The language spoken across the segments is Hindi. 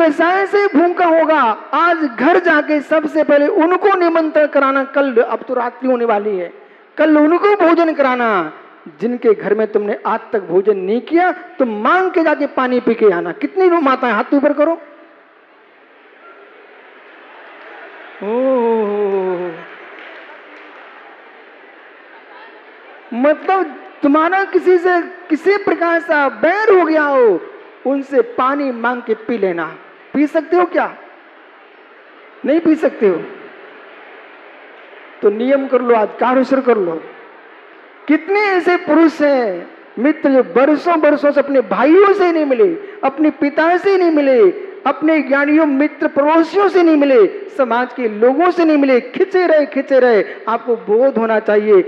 कसाय से भूखा होगा, आज घर जाके सबसे पहले उनको निमंत्रण कराना। कल, अब तो रात्रि होने वाली है, कल उनको भोजन कराना। जिनके घर में तुमने आज तक भोजन नहीं किया, तुम मांग के जाके पानी पी के आना। कितनी लोग माताएं, हाथ ऊपर करो। मतलब तुम्हारा किसी से किसी प्रकार से बैर हो गया हो, उनसे पानी मांग के पी लेना। पी सकते हो क्या? नहीं पी सकते हो तो नियम कर लो, आज कार्य शुरू कर लो। कितने ऐसे पुरुष हैं मित्र जो बरसों बरसों से अपने भाइयों से नहीं मिले, अपने पिता से नहीं मिले, अपने ज्ञानियों मित्र पड़ोसियों से नहीं मिले, समाज के लोगों से नहीं मिले, खिंचे रहे। आपको बोध होना चाहिए,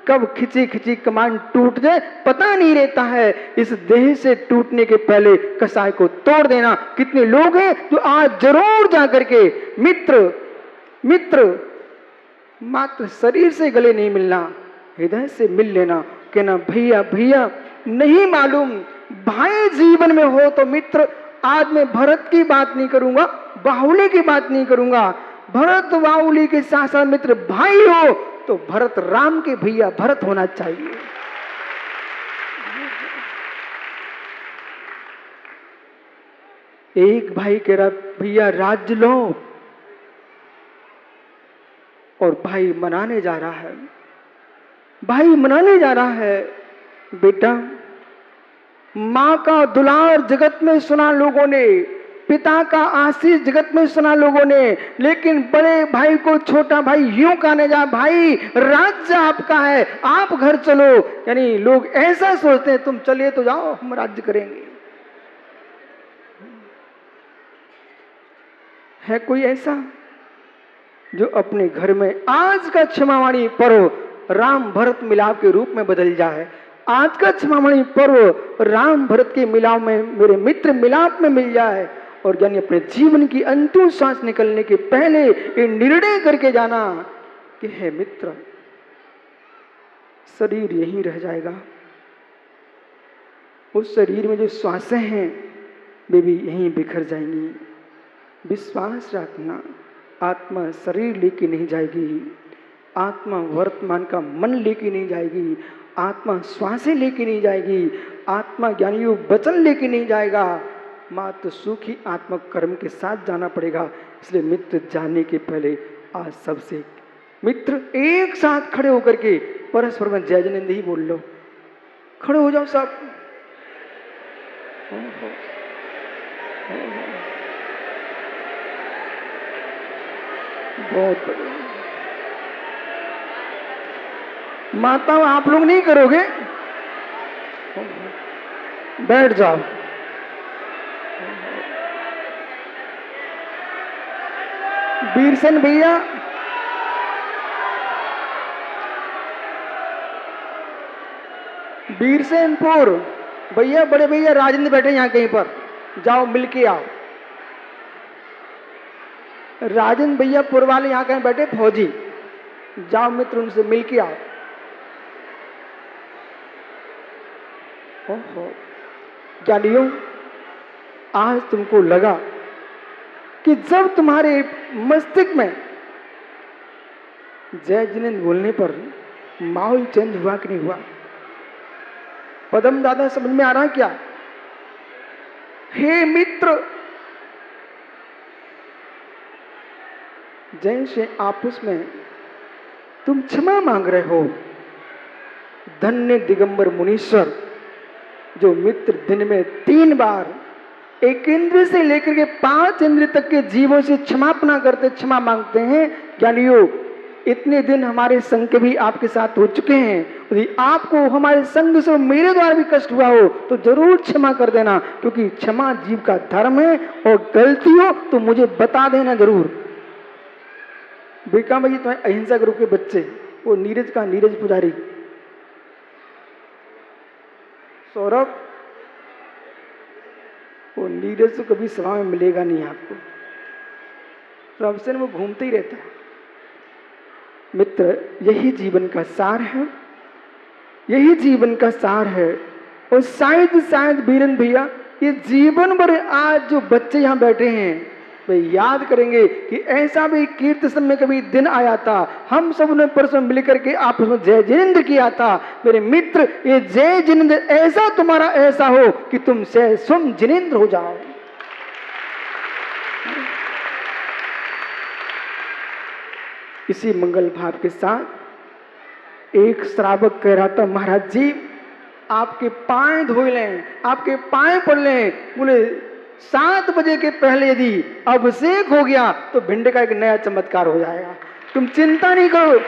कब खिंची खिंची कमान टूट जाए पता नहीं रहता है। इस देह से टूटने के पहले कसाय को तोड़ देना। कितने लोग हैं जो आज जरूर जा करके मित्र मात्र शरीर से गले नहीं मिलना, हृदय से मिल लेना, कहना भैया नहीं मालूम भाई जीवन में हो तो मित्र। आज मैं भरत की बात नहीं करूंगा, बाहुली की बात नहीं करूंगा। भरत बाहुली के साथ साथ मित्र भाई हो तो भरत राम के भैया भरत होना चाहिए। एक भाई कह रहा भैया राज्य लो, और भाई मनाने जा रहा है। बेटा, मां का दुलार जगत में सुना लोगों ने, पिता का आशीष जगत में सुना लोगों ने, लेकिन बड़े भाई को छोटा भाई यूं कहने जा, भाई राज्य आपका है, आप घर चलो। यानी लोग ऐसा सोचते हैं, तुम चलिए तो जाओ, हम राज्य करेंगे। है कोई ऐसा जो अपने घर में आज का क्षमावाणी पर्व राम भरत मिलाप के रूप में बदल जाए? आज का क्षमावाणी पर्व राम भरत के मिलाप में, मेरे मित्र मिलाप में मिल जाए, और यानी अपने जीवन की अंतिम सांस निकलने के पहले ये निर्णय करके जाना कि हे मित्र, शरीर यहीं रह जाएगा, उस शरीर में जो श्वासें हैं वे भी यहीं बिखर जाएंगी। विश्वास रखना, आत्मा शरीर लेके नहीं जाएगी, आत्मा वर्तमान का मन लेके नहीं जाएगी, आत्मा श्वासें लेके नहीं जाएगी, आत्मा ज्ञानियों वचन लेके नहीं जाएगा, मात्र सुखी आत्मक कर्म के साथ जाना पड़ेगा। इसलिए मित्र जाने के पहले आज सबसे मित्र एक साथ खड़े होकर के परस्पर में जय जिनेंद्र ही बोल लो। खड़े हो जाओ सब। बहुत बढ़िया। माता आप लोग नहीं करोगे? बैठ जाओ। वीरसेन भैया, वीरसेनपुर भैया, बड़े भैया राजेंद्र बैठे यहाँ कहीं पर, जाओ मिलके आओ। राजेंद्र भैया पुरवाले यहाँ कहीं बैठे फौजी, जाओ मित्र उनसे मिलके आओ। ओहो ज्ञानियों, आज तुमको लगा कि जब तुम्हारे मस्तिष्क में जय जिनेंद्र बोलने पर माहौल चेंज हुआ कि नहीं हुआ? पदम दादा समझ में आ रहा क्या? हे मित्र, जैसे आपस में तुम क्षमा मांग रहे हो, धन्य दिगंबर मुनीश्वर जो मित्र दिन में 3 बार एक इंद्र से लेकर के 5 इंद्र तक के जीवों से क्षमापना करते, क्षमा मांगते हैं। ज्ञानियों, इतने दिन हमारे संग के भी आपके साथ हो चुके हैं, यदि आपको हमारे संग से मेरे द्वारा भी कष्ट हुआ हो तो जरूर क्षमा कर देना, क्योंकि क्षमा जीव का धर्म है, और गलती हो तो मुझे बता देना जरूर। बेका भाई, तुम्हारे अहिंसा ग्रुप के बच्चे, वो नीरज का नीरज पुजारी, सौरभ, वो नीरज तो कभी सभा में मिलेगा नहीं आपको, रब से वो घूमते ही रहता है। मित्र, यही जीवन का सार है, यही जीवन का सार है। और शायद वीरेंद्र भैया ये जीवन भर आज जो बच्चे यहाँ बैठे हैं वे याद करेंगे कि ऐसा भी कीर्तन में कभी दिन आया था, हम सब ने परसों मिलकर के आपस में जय जिनेंद्र किया था। मेरे मित्र, ये जय जिनेंद्र ऐसा तुम्हारा ऐसा हो कि तुम स्वयं जिनेंद्र हो जाओ। इसी मंगल भाव के साथ एक श्रावक कह रहा था, महाराज जी आपके पांव धो लें, आपके पांव पड़ लें। बोले 7 बजे के पहले यदि अभिषेक हो गया तो भिंड का एक नया चमत्कार हो जाएगा। तुम चिंता नहीं करो,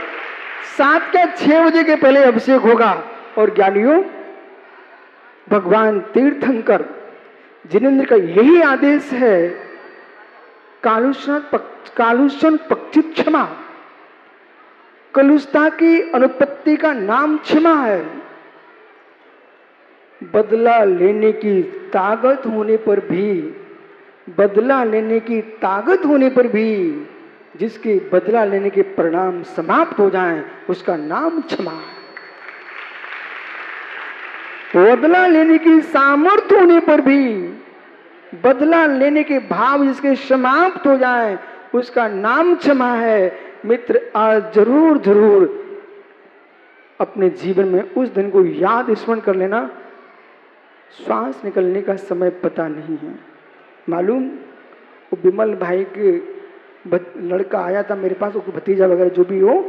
7 क्या 6 बजे के पहले अभिषेक होगा। और ज्ञानियों, भगवान तीर्थंकर जिनेंद्र का यही आदेश है, कालुषण पक्षी क्षमा। कलुषता की अनुपत्ति का नाम क्षमा है। बदला लेने की ताकत होने पर भी, बदला लेने की ताकत होने पर भी जिसके बदला लेने के परिणाम समाप्त हो जाएं, उसका नाम क्षमा है। बदला लेने की सामर्थ्य होने पर भी बदला लेने के भाव जिसके समाप्त हो जाएं, उसका नाम क्षमा है। मित्र, आज जरूर जरूर अपने जीवन में उस दिन को याद स्मरण कर लेना। श्वास निकलने का समय पता नहीं है। मालूम, वो विमल भाई के लड़का आया था मेरे पास, वो भतीजा वगैरह जो भी हो,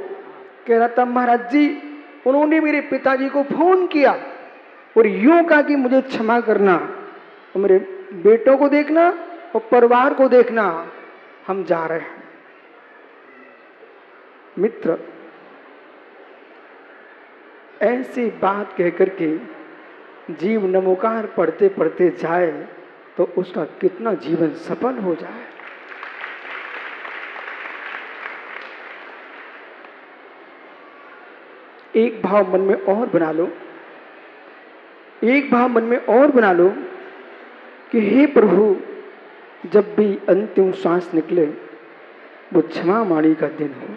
कह रहा था महाराज जी उन्होंने मेरे पिताजी को फोन किया और यूं कहा कि मुझे क्षमा करना, और मेरे बेटों को देखना और परिवार को देखना, हम जा रहे हैं। मित्र, ऐसी बात कहकर के जीव नमोकार पढ़ते पढ़ते जाए तो उसका कितना जीवन सफल हो जाए। एक भाव मन में और बना लो, एक भाव मन में और बना लो कि हे प्रभु, जब भी अंतिम सांस निकले वो क्षमा माणी का दिन हो।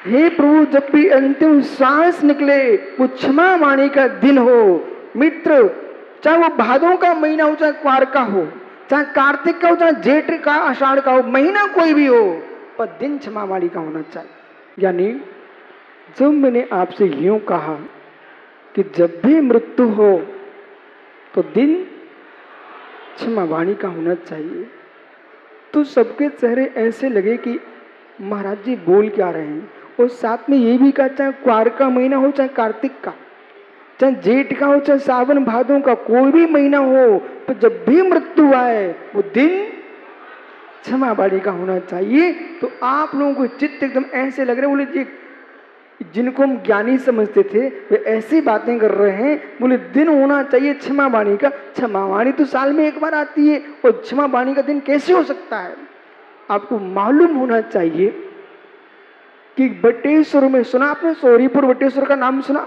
हे प्रभु, जब भी अंतिम सांस निकले वो क्षमा माणी का दिन हो। मित्र, चाहे वो भादों का महीना हो, चाहे क्वार का हो, चाहे कार्तिक का हो, चाहे जेठ का आषाढ़ का हो, महीना कोई भी हो, पर दिन क्षमा माणी का होना चाहिए। यानी जब मैंने आपसे यूं कहा कि जब भी मृत्यु हो तो दिन क्षमा वाणी का होना चाहिए, तो सबके चेहरे ऐसे लगे कि महाराज जी बोल क्या रहे हैं। और साथ में ये भी कहा, चाहे क्वार का महीना हो, चाहे कार्तिक का, चाहे जेठ का हो, चाहे सावन भादों का कोई भी महीना हो, तो जब भी मृत्यु आए वो दिन क्षमा वाणी का होना चाहिए। तो आप लोगों को चित्त एकदम ऐसे लग रहे, बोले जी जिनको हम ज्ञानी समझते थे वे ऐसी बातें कर रहे हैं। बोले दिन होना चाहिए क्षमा वाणी का। क्षमा वाणी तो साल में एक बार आती है, और क्षमा वाणी का दिन कैसे हो सकता है। आपको मालूम होना चाहिए कि बटेश्वर में, सुना आपने सोरीपुर बटेश्वर का नाम सुना?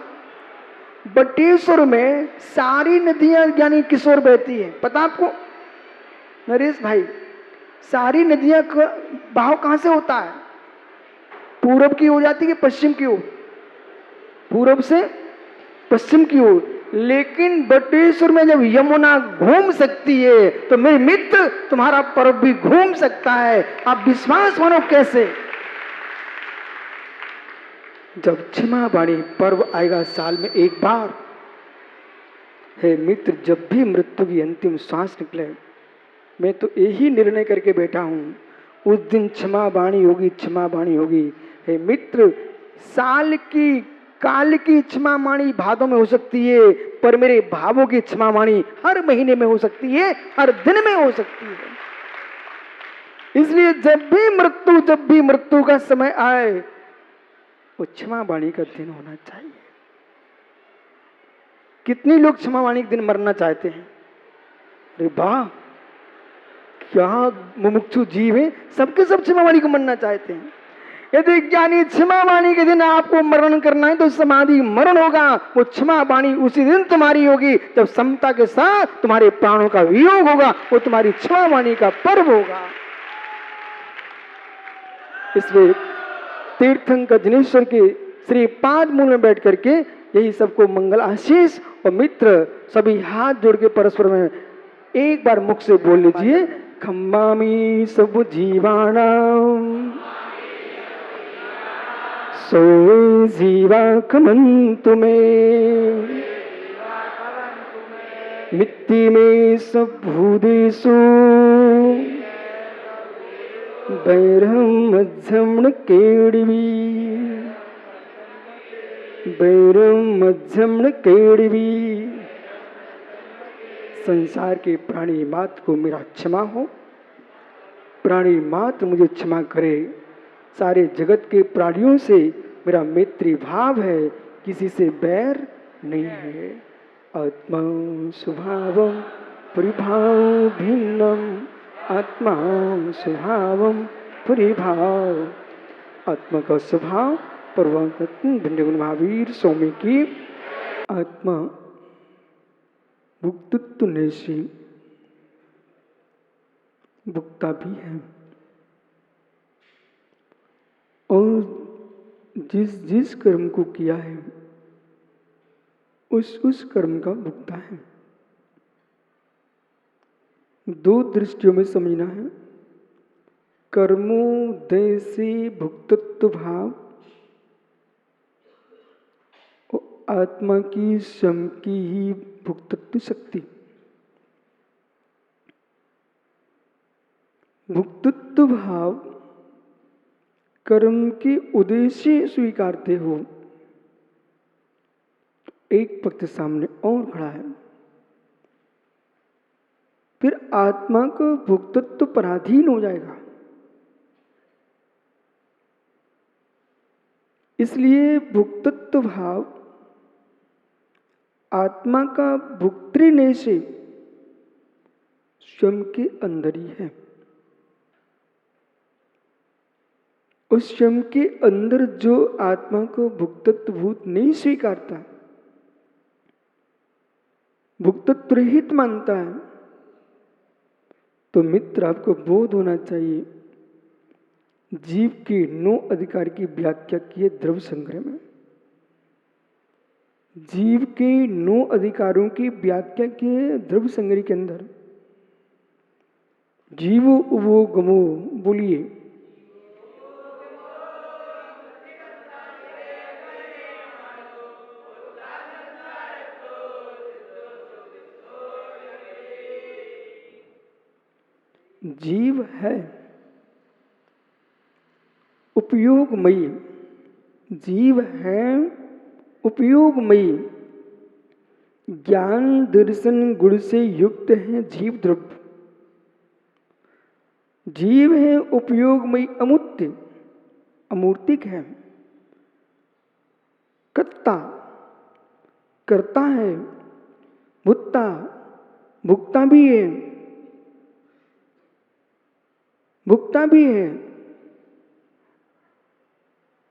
बटेश्वर में सारी नदियां यानी किशोर बहती है, पता आपको नरेश भाई? सारी नदियां का बहाव कहां से होता है? पूरब की हो जाती है कि पश्चिम की ओर? पूरब से पश्चिम की ओर। लेकिन बटेश्वर में जब यमुना घूम सकती है तो मेरे मित्र तुम्हारा पर्व भी घूम सकता है। आप विश्वास मानो कैसे? जब क्षमा वाणी पर्व आएगा साल में एक बार, हे मित्र, जब भी मृत्यु की अंतिम सांस निकले, मैं तो यही निर्णय करके बैठा हूं, उस दिन क्षमा वाणी होगी, क्षमा वाणी होगी। हे मित्र, साल की काल की क्षमा वाणी भादों में हो सकती है, पर मेरे भावों की क्षमा वाणी हर महीने में हो सकती है, हर दिन में हो सकती है। इसलिए जब भी मृत्यु का समय आए वो क्षमा वाणी का दिन होना चाहिए। कितने लोग क्षमा वाणी के दिन मरना चाहते हैं? अरे वाह, क्या मुमुक्षु जीव है, सबके सब क्षमा वाणी को मरना चाहते हैं। यदि ज्ञानी क्षमा वाणी के दिन आपको मरण करना है तो समाधि मरण होगा। वो क्षमा वाणी उसी दिन तुम्हारी होगी जब समता के साथ तुम्हारे प्राणों का वियोग होगा। वो तुम्हारी क्षमा वाणी का पर्व होगा। इसलिए तीर्थंकर जिनेश्वर के श्री पाद मूल में बैठ करके यही सबको मंगल आशीष। और मित्र सभी हाथ जोड़ के परस्पर में एक बार मुख से बोल लीजिए, खम्मामि सब जीवाणाम सोए जीवा खमंतु में मिट्टी में सब भूदेशु बैरम मध्यम केड़वी बैरम मध्यम केड़वी। संसार के प्राणी मात्र को मेरा क्षमा हो, प्राणी मात्र मुझे क्षमा करे। सारे जगत के प्राणियों से मेरा मैत्री भाव है, किसी से बैर नहीं है। आत्मा स्वभावम परिभाव भिन्नम आत्मा स्वभावम परिभाव। आत्मा का स्वभाव परवात्म भिन्न गुण महावीर स्वामी की आत्मा भुक्तत्व नैसी भुक्ता भी है और जिस जिस कर्म को किया है उस कर्म का भुगता है। दो दृष्टियों में समझना है, कर्मोदय से भुक्तत्व भाव और आत्मा की स्वयं की ही भुक्तत्व शक्ति। भुक्तत्व भाव कर्म के उद्देश्य स्वीकारते हो, एक पक्ष सामने और खड़ा है। फिर आत्मा का भुक्तत्व पराधीन हो जाएगा। इसलिए भुक्तत्व भाव आत्मा का भुक्तृ से स्वयं के अंदर ही है। उस स्वयं के अंदर जो आत्मा को भुक्तत्व भूत नहीं स्वीकारता, भुक्तत्व रहित मानता है, तो मित्र आपको बोध होना चाहिए। जीव के 9 अधिकार की व्याख्या की है द्रव्य संग्रह में। जीव के 9 अधिकारों की व्याख्या की है द्रव्य संग्रह के अंदर। जीवो वो गमो, बोलिए। जीव है उपयोगमयी, जीव है उपयोगमयी, ज्ञान दर्शन गुण से युक्त है जीव द्रव्य। जीव है उपयोगमयी, अमूर्त अमूर्तिक है। कर्ता करता है, भुक्ता भुक्ता भी है, भुक्ता भी है।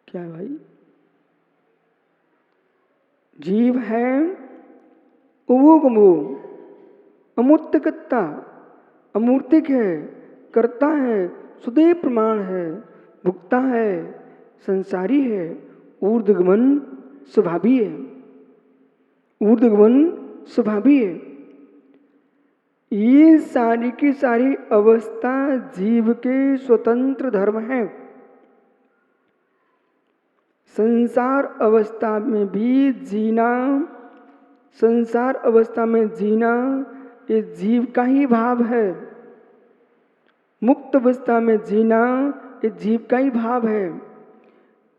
क्या है भाई? जीव है उवोगमो, अमूर्तकर्ता, अमूर्तिक है, करता है, सुदेव प्रमाण है, भुक्ता है, संसारी है, ऊर्ध्वगमन स्वभावी है, ऊर्ध्वगमन स्वभावी है। ये सारी की सारी अवस्था जीव के स्वतंत्र धर्म है। संसार अवस्था में भी जीना, संसार अवस्था में जीना ये जीव का ही भाव है। मुक्त अवस्था में जीना ये जीव का ही भाव है।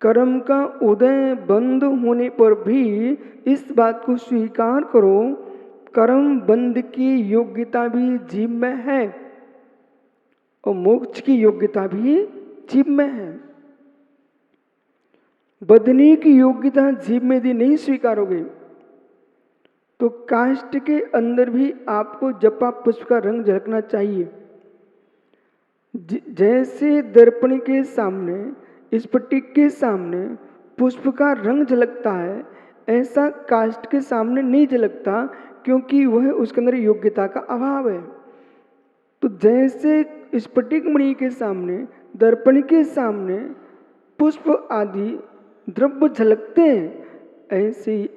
कर्म का उदय बंद होने पर भी इस बात को स्वीकार करो, कर्म बंद की योग्यता भी जीव में है और मोक्ष की योग्यता भी जीव में है। बदनी की योग्यता जीव में यदि नहीं स्वीकारोगे तो काष्ठ के अंदर भी आपको जपा पुष्प का रंग झलकना चाहिए। जैसे दर्पण के सामने, स्फटिक के सामने पुष्प का रंग झलकता है, ऐसा काष्ठ के सामने नहीं झलकता, क्योंकि वह उसके अंदर योग्यता का अभाव है। तो जैसे स्फटिक मणि के सामने, दर्पण के सामने पुष्प आदि द्रव्य झलकते हैं, ऐसी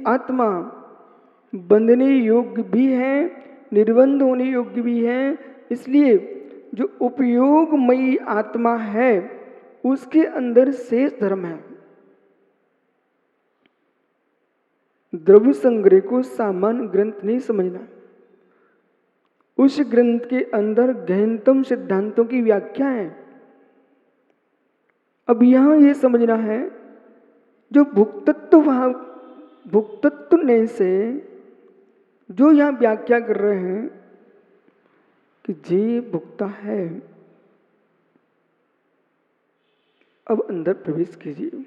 आत्मा बंधने योग्य भी है, निर्बंध होने योग्य भी है। इसलिए जो उपयोगमयी आत्मा है उसके अंदर शेष धर्म है। द्रव्य संग्रह को सामान्य ग्रंथ नहीं समझना, उस ग्रंथ के अंदर गहनतम सिद्धांतों की व्याख्या है। अब यहां यह समझना है, जो भुक्तत्व ने से जो यहां व्याख्या कर रहे हैं कि जीव भुगता है। अब अंदर प्रवेश कीजिए।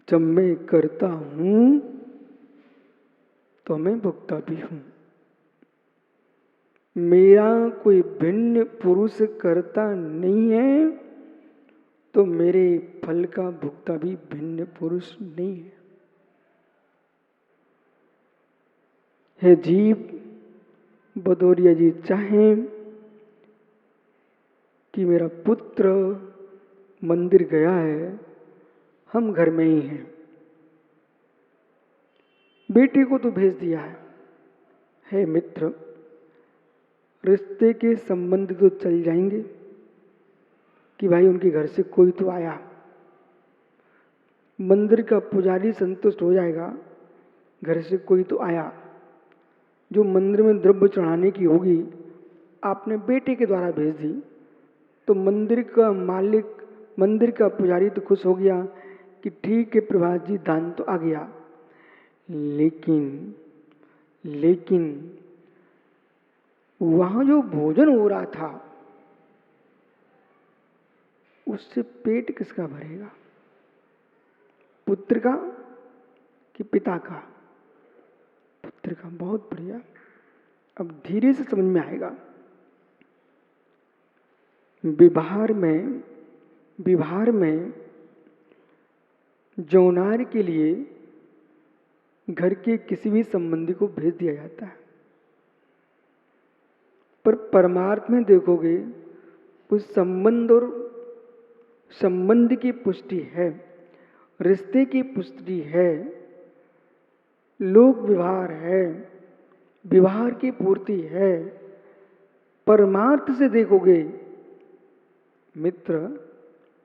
जब मैं करता हूं तो मैं भुगता भी हूं। मेरा कोई भिन्न पुरुष करता नहीं है, तो मेरे फल का भुगता भी भिन्न पुरुष नहीं है। है जीव बदौरिया जी चाहें कि मेरा पुत्र मंदिर गया है, हम घर में ही हैं, बेटी को तो भेज दिया है मित्र, रिश्ते के संबंध तो चल जाएंगे कि भाई उनके घर से कोई तो आया, मंदिर का पुजारी संतुष्ट हो जाएगा, घर से कोई तो आया। जो मंदिर में द्रव्य चढ़ाने की होगी आपने बेटे के द्वारा भेज दी, तो मंदिर का मालिक, मंदिर का पुजारी तो खुश हो गया कि ठीक है प्रभात जी दान तो आ गया। लेकिन वहां जो भोजन हो रहा था उससे पेट किसका भरेगा? पुत्र का कि पिता का? पुत्र का। बहुत बढ़िया, अब धीरे से समझ में आएगा। विवाह में जौनार के लिए घर के किसी भी संबंधी को भेज दिया जाता है, पर परमार्थ में देखोगे उस संबंध और संबंध की पुष्टि है, रिश्ते की पुष्टि है, लोक व्यवहार है, व्यवहार की पूर्ति है। परमार्थ से देखोगे मित्र,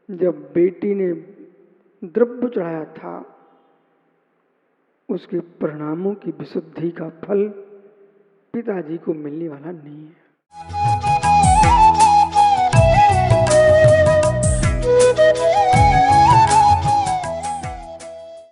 जब बेटी ने द्रव्य चढ़ाया था उसके परिणामों की विशुद्धि का फल पिताजी को मिलने वाला नहीं है।